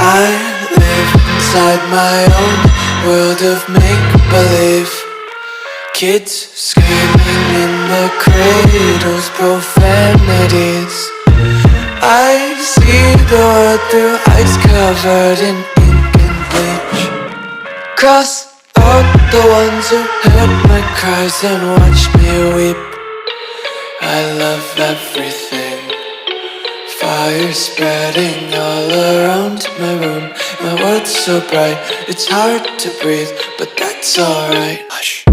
I live inside my own world of make-believe. Kids screaming in the cradles, profanities. I see the world through eyes covered in ink and bleach. Cross out the ones who heard my cries and watched me weep. I love everything. Fire spreading all around my room. My world's so bright, it's hard to breathe, but that's alright. Hush.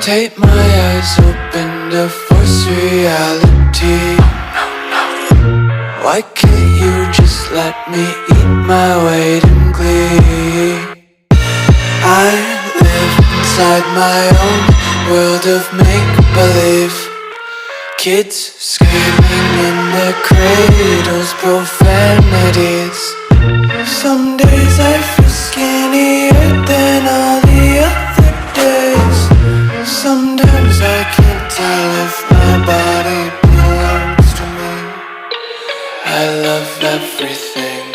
Take my eyes open to force reality. Why can't you just let me eat my weight in glee? I live inside my own world of make-believe. Kids screaming in their cradles, profanities. Some days I feel skinnier than all the other days. Sometimes I can't tell if my body belongs to me. I love everything.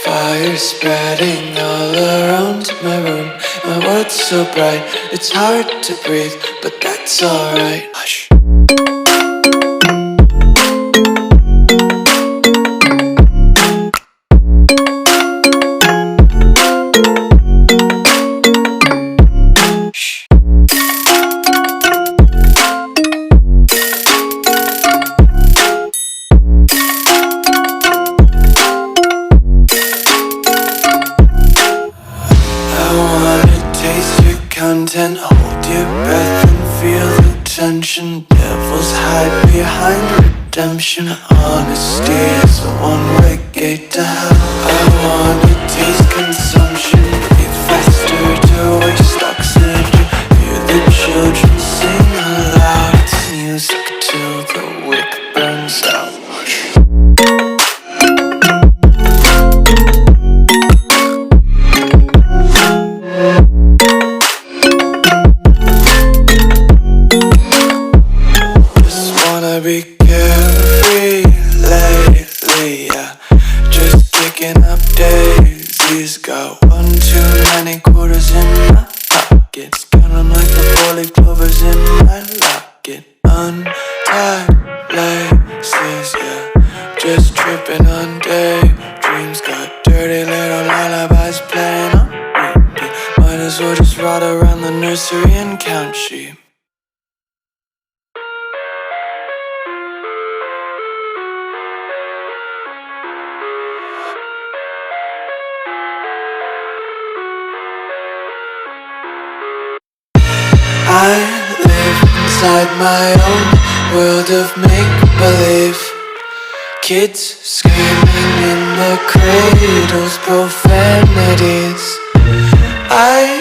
Fire spreading all around my room. My world's so bright, it's hard to breathe, but that's alright. Hush. Content, hold your breath and feel the tension. Devils hide behind redemption. Honesty is a one-way gate to hell. I wanna taste consumption. Breathe faster to waste oxygen. Hear the children sing aloud. It's music till the wick burns out. Be carefree lately, yeah. Just picking up daisies. Got one too many quarters in my pockets. Count 'em like the 4-leaf clovers in my locket. Untied laces, yeah. Just tripping on daydreams. Got dirty little lullabies playing on repeat. Might as well just ride around the nursery and count sheep. I live inside my own world of make-believe. Kids screaming in their cradles, profanities. I